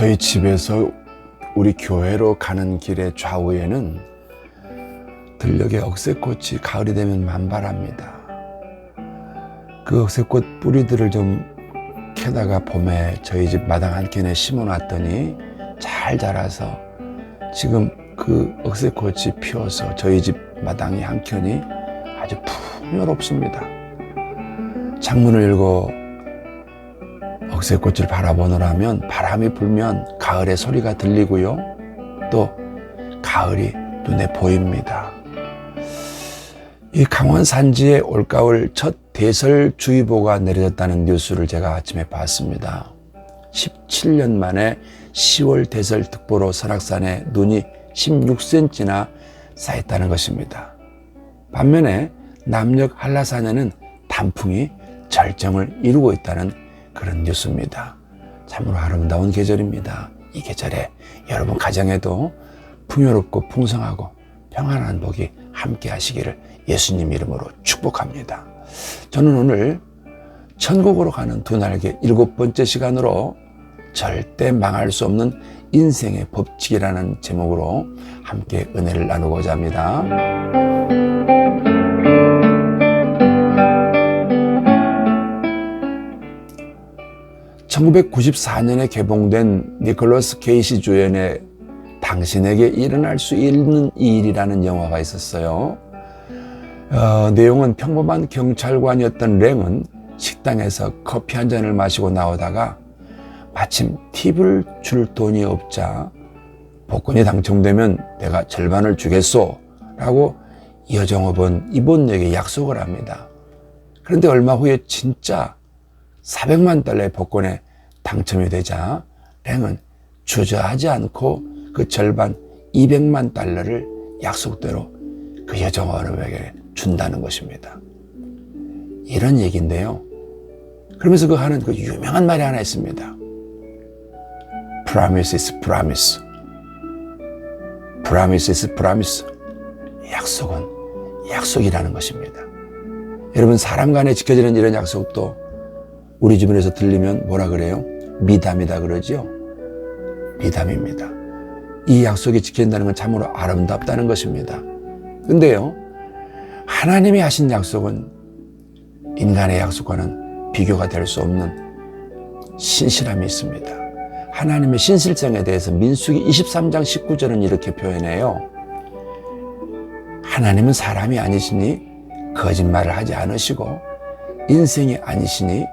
저희 집에서 우리 교회로 가는 길의 좌우에는 들녘에 억새꽃이 가을이 되면 만발합니다. 그 억새꽃 뿌리들을 좀 캐다가 봄에 저희 집 마당 한켠에 심어놨더니 잘 자라서 지금 그 억새꽃이 피어서 저희 집 마당의 한켠이 아주 풍요롭습니다. 창문을 열고 억새꽃을 바라보느라면 바람이 불면 가을의 소리가 들리고요. 또 가을이 눈에 보입니다. 이 강원 산지에 올가을 첫 대설주의보가 내려졌다는 뉴스를 제가 아침에 봤습니다. 17년 만에 10월 대설특보로 설악산에 눈이 16cm나 쌓였다는 것입니다. 반면에 남녘 한라산에는 단풍이 절정을 이루고 있다는 그런 뉴스입니다. 참으로 아름다운 계절입니다. 이 계절에 여러분 가정에도 풍요롭고 풍성하고 평안한 복이 함께 하시기를 예수님 이름으로 축복합니다. 저는 오늘 천국으로 가는 두 날개 7번째 시간으로 절대 망할 수 없는 인생의 법칙이라는 제목으로 함께 은혜를 나누고자 합니다. 1994년에 개봉된 니콜라스 케이시 주연의 당신에게 일어날 수 있는 일이라는 영화가 있었어요. 내용은 평범한 경찰관이었던 랭은 식당에서 커피 한 잔을 마시고 나오다가 마침 팁을 줄 돈이 없자 복권이 당첨되면 내가 절반을 주겠소 라고 여종업은 이본에게 약속을 합니다. 그런데 얼마 후에 진짜 400만 달러의 복권에 당첨이 되자 랭은 주저하지 않고 그 절반 200만 달러를 약속대로 그 여종업에게 준다는 것입니다. 이런 얘기인데요. 그러면서 그 하는 그 유명한 말이 하나 있습니다. Promise is promise. Promise is promise. 약속은 약속이라는 것입니다. 여러분 사람 간에 지켜지는 이런 약속도 우리 주변에서 들리면 뭐라 그래요? 미담이다 그러죠? 미담입니다. 이 약속이 지킨다는 건 참으로 아름답다는 것입니다. 근데요, 하나님이 하신 약속은 인간의 약속과는 비교가 될 수 없는 신실함이 있습니다. 하나님의 신실성에 대해서 민수기 23장 19절은 이렇게 표현해요. 하나님은 사람이 아니시니 거짓말을 하지 않으시고 인생이 아니시니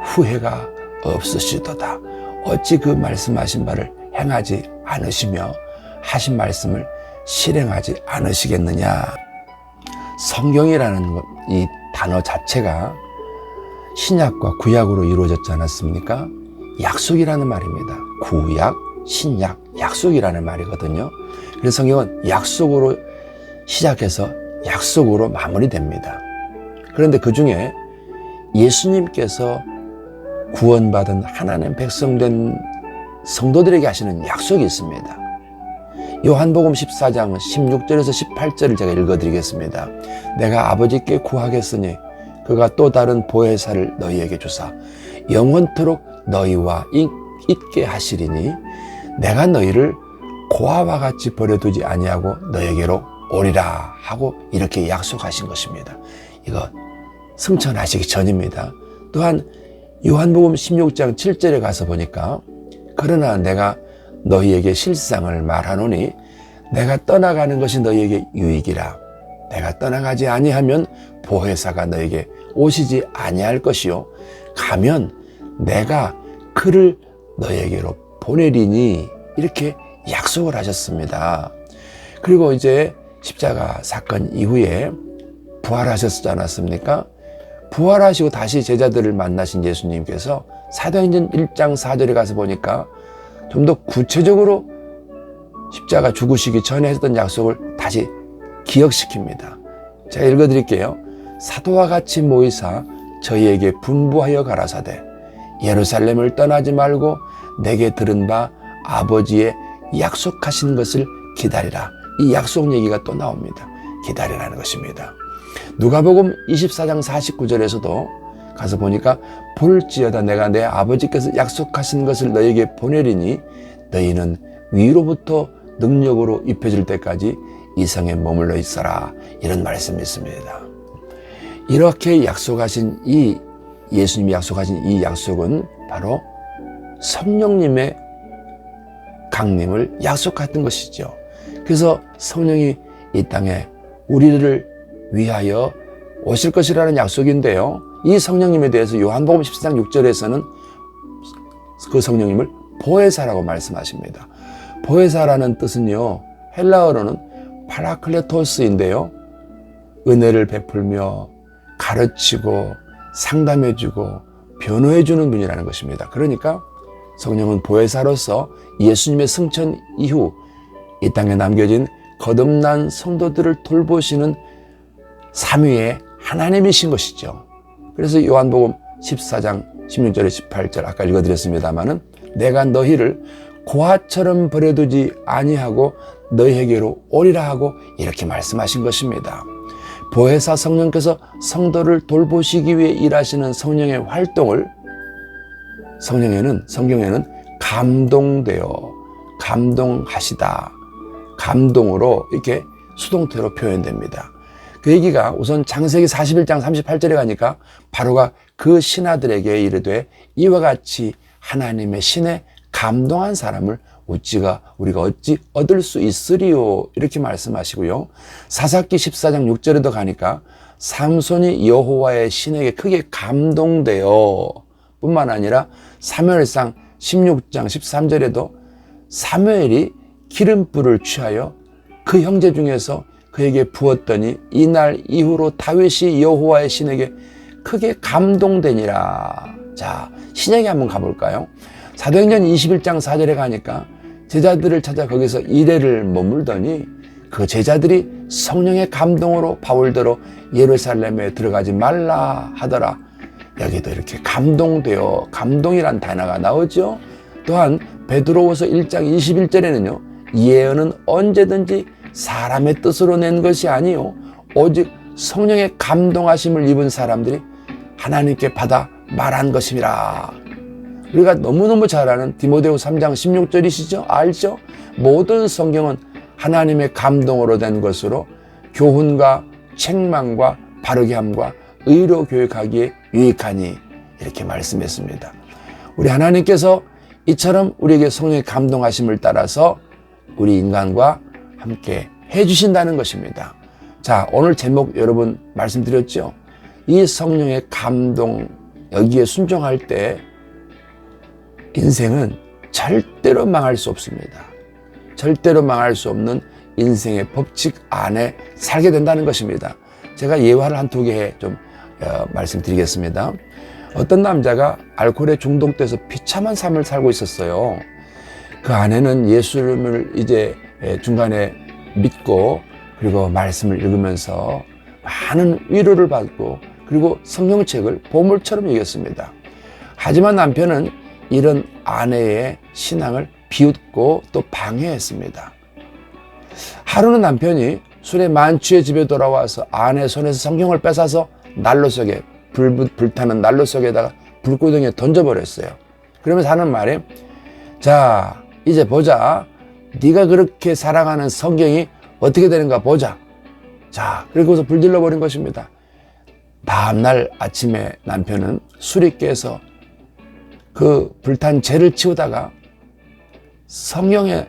후회가 없으시도다. 어찌 그 말씀하신 바를 행하지 않으시며 하신 말씀을 실행하지 않으시겠느냐. 성경이라는 이 단어 자체가 신약과 구약으로 이루어졌지 않았습니까? 약속이라는 말입니다. 구약, 신약, 약속이라는 말이거든요. 그래서 성경은 약속으로 시작해서 약속으로 마무리됩니다. 그런데 그 중에 예수님께서 구원받은 하나님 백성된 성도들에게 하시는 약속이 있습니다. 요한복음 14장 16절에서 18절을 제가 읽어드리겠습니다. 내가 아버지께 구하겠으니 그가 또 다른 보혜사를 너희에게 주사 영원토록 너희와 있게 하시리니 내가 너희를 고아와 같이 버려두지 아니하고 너희에게로 오리라 하고 이렇게 약속하신 것입니다. 이거 승천하시기 전입니다. 또한 요한복음 16장 7절에 가서 보니까 그러나 내가 너희에게 실상을 말하노니 내가 떠나가는 것이 너희에게 유익이라. 내가 떠나가지 아니하면 보혜사가 너희에게 오시지 아니할 것이요 가면 내가 그를 너희에게로 보내리니 이렇게 약속을 하셨습니다. 그리고 이제 십자가 사건 이후에 부활하셨지 않았습니까? 부활하시고 다시 제자들을 만나신 예수님께서 사도행전 1장 4절에 가서 보니까 좀 더 구체적으로 십자가 죽으시기 전에 했던 약속을 다시 기억시킵니다. 제가 읽어드릴게요. 사도와 같이 모이사 저희에게 분부하여 가라사대 예루살렘을 떠나지 말고 내게 들은 바 아버지의 약속하신 것을 기다리라. 이 약속 얘기가 또 나옵니다. 기다리라는 것입니다. 누가복음 24장 49절에서도 가서 보니까 볼지어다 내가 내 아버지께서 약속하신 것을 너에게 보내리니 너희는 위로부터 능력으로 입혀질 때까지 이 성에 머물러 있어라. 이런 말씀이 있습니다. 이렇게 약속하신 예수님이 약속하신 이 약속은 바로 성령님의 강림을 약속했던 것이죠. 그래서 성령이 이 땅에 우리를 위하여 오실 것이라는 약속인데요. 이 성령님에 대해서 요한복음 14장 6절에서는 그 성령님을 보혜사라고 말씀하십니다. 보혜사라는 뜻은요, 헬라어로는 파라클레토스인데요. 은혜를 베풀며 가르치고 상담해주고 변호해주는 분이라는 것입니다. 그러니까 성령은 보혜사로서 예수님의 승천 이후 이 땅에 남겨진 거듭난 성도들을 돌보시는 삼위의 하나님이신 것이죠. 그래서 요한복음 14장 16절에 18절 아까 읽어드렸습니다마는 내가 너희를 고아처럼 버려두지 아니하고 너희에게로 오리라 하고 이렇게 말씀하신 것입니다. 보혜사 성령께서 성도를 돌보시기 위해 일하시는 성령의 활동을 성경에는 감동되어 감동하시다, 감동으로 이렇게 수동태로 표현됩니다. 그 얘기가 우선 창세기 41장 38절에 가니까 바로가 그 신하들에게 이르되 이와 같이 하나님의 신에 감동한 사람을 우리가 어찌 얻을 수 있으리요, 이렇게 말씀하시고요. 사사기 14장 6절에도 가니까 삼손이 여호와의 신에게 크게 감동되어 뿐만 아니라 사무엘상 16장 13절에도 사무엘이 기름불을 취하여 그 형제 중에서 그에게 부었더니 이날 이후로 다윗이 여호와의 신에게 크게 감동되니라. 자, 신약에 한번 가볼까요? 사도행전 21장 4절에 가니까 제자들을 찾아 거기서 이래를 머물더니 그 제자들이 성령의 감동으로 바울더러 예루살렘에 들어가지 말라 하더라. 여기도 이렇게 감동되어, 감동이란 단어가 나오죠. 또한 베드로후서 1장 21절에는요, 예언은 언제든지 사람의 뜻으로 낸 것이 아니요 오직 성령의 감동하심을 입은 사람들이 하나님께 받아 말한 것임이라. 우리가 너무너무 잘 아는 디모데후 3장 16절이시죠? 알죠? 모든 성경은 하나님의 감동으로 된 것으로 교훈과 책망과 바르게 함과 의로 교육하기에 유익하니, 이렇게 말씀했습니다. 우리 하나님께서 이처럼 우리에게 성령의 감동하심을 따라서 우리 인간과 함께 해주신다는 것입니다. 자, 오늘 제목 여러분 말씀드렸죠? 이 성령의 감동, 여기에 순종할 때 인생은 절대로 망할 수 없습니다. 절대로 망할 수 없는 인생의 법칙 안에 살게 된다는 것입니다. 제가 예화를 한두 개 좀 말씀드리겠습니다. 어떤 남자가 알코올에 중독돼서 비참한 삶을 살고 있었어요. 그 아내는 예수님을 이제 중간에 믿고 그리고 말씀을 읽으면서 많은 위로를 받고 그리고 성경책을 보물처럼 읽었습니다. 하지만 남편은 이런 아내의 신앙을 비웃고 또 방해했습니다. 하루는 남편이 술에 만취해 집에 돌아와서 아내 손에서 성경을 뺏어서 난로 속에 불타는 난로 속에다가 불구덩이에 던져버렸어요. 그러면서 하는 말이, 자, 이제 보자. 네가 그렇게 사랑하는 성경이 어떻게 되는가 보자. 자, 그리고서 불질러 버린 것입니다. 다음날 아침에 남편은 술이 깨서 그 불탄 재를 치우다가 성경의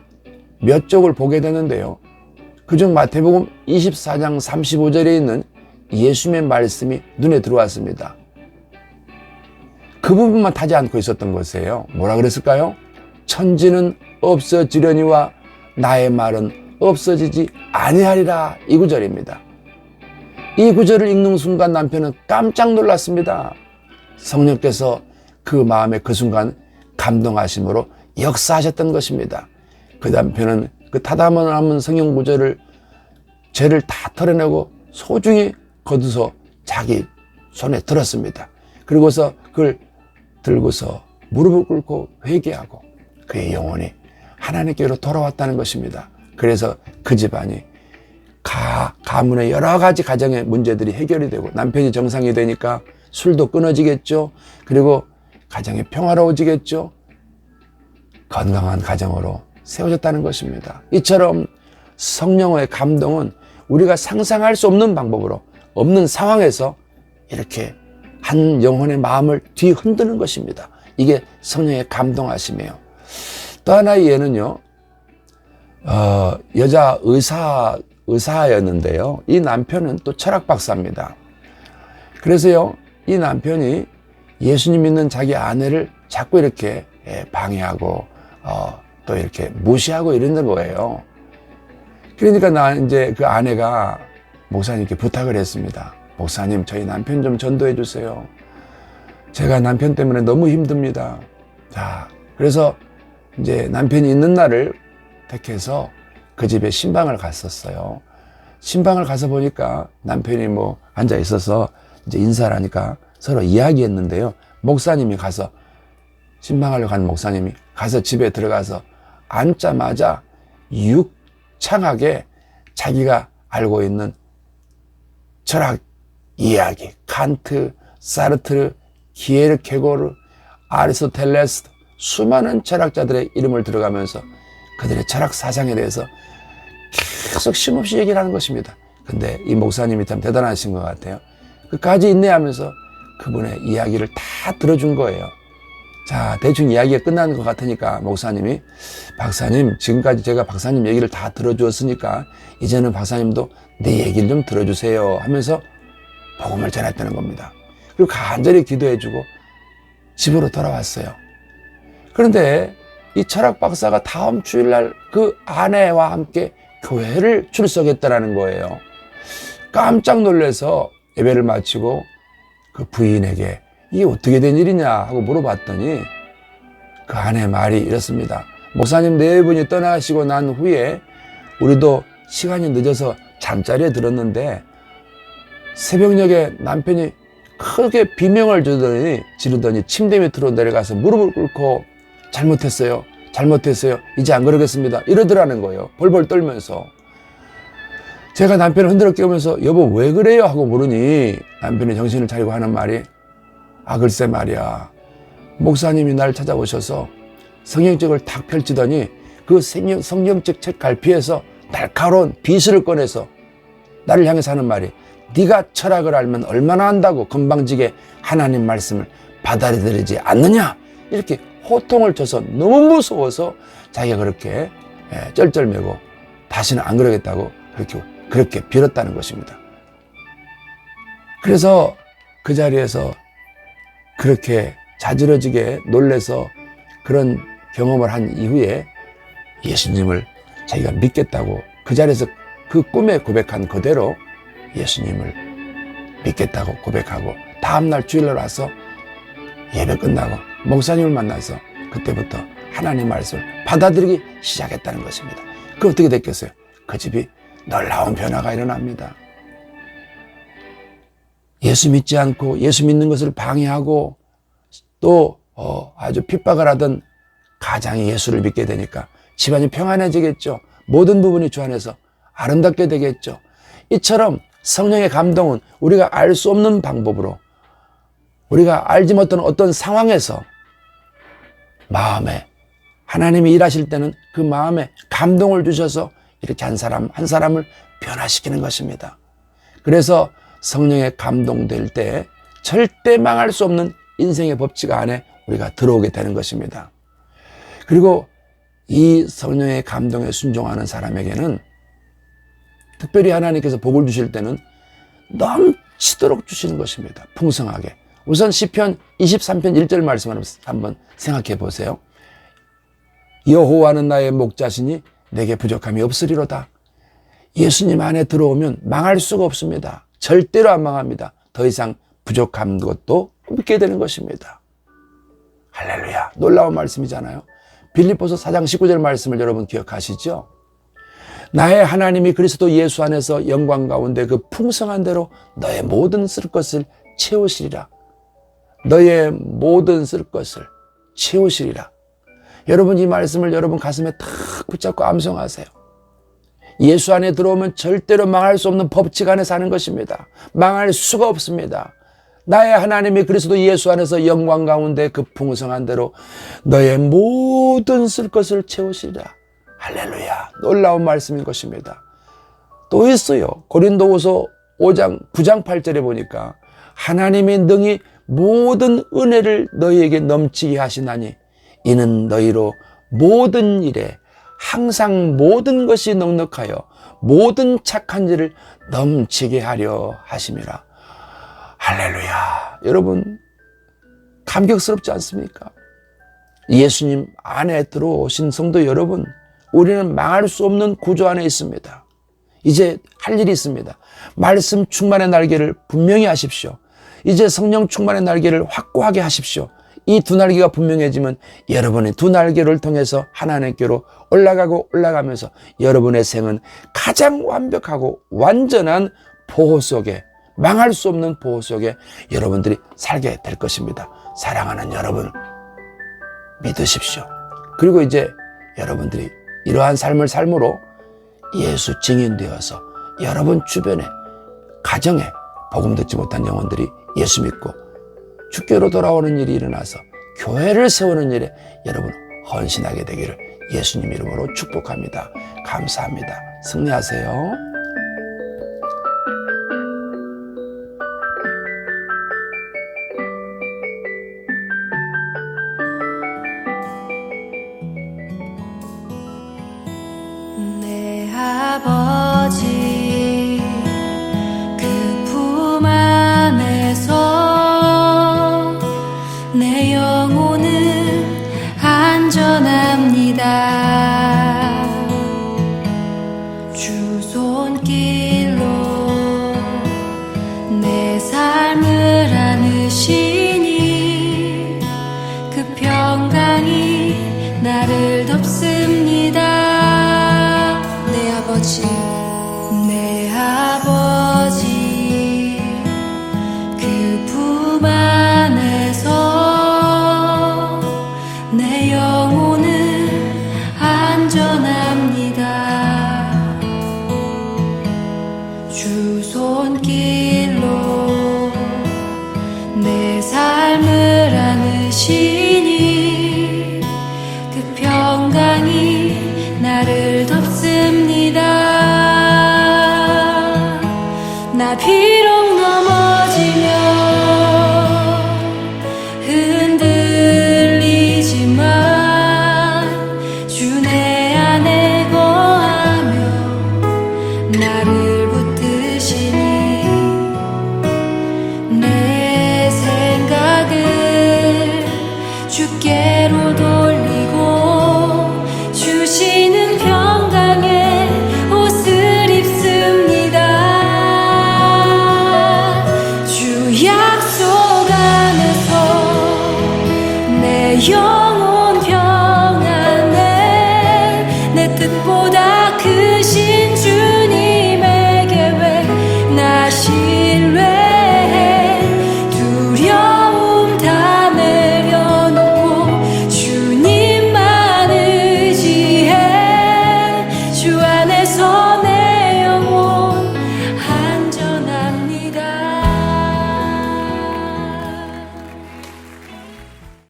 몇 쪽을 보게 되는데요. 그중 마태복음 24장 35절에 있는 예수님의 말씀이 눈에 들어왔습니다. 그 부분만 타지 않고 있었던 것이에요. 뭐라 그랬을까요? 천지는 없어지려니와 나의 말은 없어지지 아니하리라. 이 구절입니다. 이 구절을 읽는 순간 남편은 깜짝 놀랐습니다. 성령께서 그 마음에 그 순간 감동하심으로 역사하셨던 것입니다. 그 남편은 그 타담한 성경 구절을 죄를 다 털어내고 소중히 거두서 자기 손에 들었습니다. 그리고서 그걸 들고서 무릎을 꿇고 회개하고 그의 영혼이 하나님께로 돌아왔다는 것입니다. 그래서 그 집안이 가문의 여러 가지 가정의 문제들이 해결이 되고 남편이 정상이 되니까 술도 끊어지겠죠. 그리고 가정이 평화로워지겠죠. 건강한 가정으로 세워졌다는 것입니다. 이처럼 성령의 감동은 우리가 상상할 수 없는 방법으로 없는 상황에서 이렇게 한 영혼의 마음을 뒤흔드는 것입니다. 이게 성령의 감동하심이에요. 또 하나의 예는요, 여자 의사였는데요. 이 남편은 또 철학 박사입니다. 그래서요, 이 남편이 예수님 믿는 자기 아내를 자꾸 이렇게 방해하고, 또 이렇게 무시하고 이러는 거예요. 그러니까 이제 그 아내가 목사님께 부탁을 했습니다. 목사님, 저희 남편 좀 전도해 주세요. 제가 남편 때문에 너무 힘듭니다. 자, 그래서 이제 남편이 있는 날을 택해서 그 집에 신방을 갔었어요. 신방을 가서 보니까 남편이 뭐 앉아 있어서 이제 인사를 하니까 서로 이야기했는데요. 목사님이 가서, 신방하러 간 목사님이 가서 집에 들어가서 앉자마자 유창하게 자기가 알고 있는 철학 이야기, 칸트, 사르트르, 키에르케고르, 아리스토텔레스, 수많은 철학자들의 이름을 들어가면서 그들의 철학 사상에 대해서 계속 쉼없이 얘기를 하는 것입니다. 근데 이 목사님이 참 대단하신 것 같아요. 끝까지 인내하면서 그분의 이야기를 다 들어준 거예요. 자, 대충 이야기가 끝나는 것 같으니까 목사님이, 박사님, 지금까지 제가 박사님 얘기를 다 들어주었으니까 이제는 박사님도 내 얘기를 좀 들어주세요 하면서 복음을 전했다는 겁니다. 그리고 간절히 기도해주고 집으로 돌아왔어요. 그런데 이 철학 박사가 다음 주일날 그 아내와 함께 교회를 출석했다는 거예요. 깜짝 놀라서 예배를 마치고 그 부인에게 이게 어떻게 된 일이냐 하고 물어봤더니 그 아내 말이 이렇습니다. 목사님 네 분이 떠나시고 난 후에 우리도 시간이 늦어서 잠자리에 들었는데 새벽녘에 남편이 크게 비명을 지르더니 침대 밑으로 내려가서 무릎을 꿇고 잘못했어요. 이제 안 그러겠습니다. 이러더라는 거예요. 벌벌 떨면서. 제가 남편을 흔들어 깨우면서 여보 왜 그래요? 하고 물으니 남편이 정신을 차리고 하는 말이, 글쎄 말이야, 목사님이 날 찾아오셔서 성경책을 탁 펼치더니 그 성경책 책 갈피에서 날카로운 비수를 꺼내서 나를 향해서 하는 말이, 네가 철학을 알면 얼마나 안다고 건방지게 하나님 말씀을 받아들이지 않느냐, 이렇게 호통을 쳐서 너무 무서워서 자기가 그렇게 쩔쩔매고 다시는 안 그러겠다고 그렇게 빌었다는 것입니다. 그래서 그 자리에서 그렇게 자지러지게 놀래서 그런 경험을 한 이후에 예수님을 자기가 믿겠다고 그 자리에서 그 꿈에 고백한 그대로 예수님을 믿겠다고 고백하고 다음날 주일날 와서 예배 끝나고 목사님을 만나서 그때부터 하나님 말씀을 받아들이기 시작했다는 것입니다. 그 어떻게 됐겠어요? 그 집이 놀라운 변화가 일어납니다. 예수 믿지 않고 예수 믿는 것을 방해하고 또 아주 핍박을 하던 가장이 예수를 믿게 되니까 집안이 평안해지겠죠. 모든 부분이 주 안에서 아름답게 되겠죠. 이처럼 성령의 감동은 우리가 알 수 없는 방법으로 우리가 알지 못한 어떤 상황에서 마음에 하나님이 일하실 때는 그 마음에 감동을 주셔서 이렇게 한 사람을 변화시키는 것입니다. 그래서 성령에 감동될 때 절대 망할 수 없는 인생의 법칙 안에 우리가 들어오게 되는 것입니다. 그리고 이 성령의 감동에 순종하는 사람에게는 특별히 하나님께서 복을 주실 때는 넘치도록 주시는 것입니다. 풍성하게. 우선 시편 23편 1절 말씀을 한번 생각해 보세요. 여호와는 나의 목자시니 내게 부족함이 없으리로다. 예수님 안에 들어오면 망할 수가 없습니다. 절대로 안 망합니다. 더 이상 부족한 것도 없게 되는 것입니다. 할렐루야. 놀라운 말씀이잖아요. 빌립보서 4장 19절 말씀을 여러분 기억하시죠? 나의 하나님이 그리스도 예수 안에서 영광 가운데 그 풍성한 대로 너의 모든 쓸 것을 채우시리라. 너의 모든 쓸 것을 채우시리라. 여러분 이 말씀을 여러분 가슴에 탁 붙잡고 암송하세요. 예수 안에 들어오면 절대로 망할 수 없는 법칙 안에 사는 것입니다. 망할 수가 없습니다. 나의 하나님이 그리스도 예수 안에서 영광 가운데 그 풍성한 대로 너의 모든 쓸 것을 채우시리라. 할렐루야. 놀라운 말씀인 것입니다. 또 있어요. 고린도후서 5장 9장 8절에 보니까 하나님이 능히 모든 은혜를 너희에게 넘치게 하시나니 이는 너희로 모든 일에 항상 모든 것이 넉넉하여 모든 착한 일을 넘치게 하려 하심이라. 할렐루야. 여러분 감격스럽지 않습니까? 예수님 안에 들어오신 성도 여러분, 우리는 망할 수 없는 구조 안에 있습니다. 이제 할 일이 있습니다. 말씀 충만의 날개를 분명히 하십시오. 이제 성령 충만의 날개를 확고하게 하십시오. 이 두 날개가 분명해지면 여러분의 두 날개를 통해서 하나님께로 올라가고 올라가면서 여러분의 생은 가장 완벽하고 완전한 보호 속에, 망할 수 없는 보호 속에 여러분들이 살게 될 것입니다. 사랑하는 여러분, 믿으십시오. 그리고 이제 여러분들이 이러한 삶을 삶으로 예수 증인되어서 여러분 주변에, 가정에 복음 듣지 못한 영혼들이 예수 믿고 주께로 돌아오는 일이 일어나서 교회를 세우는 일에 여러분 헌신하게 되기를 예수님 이름으로 축복합니다. 감사합니다. 승리하세요.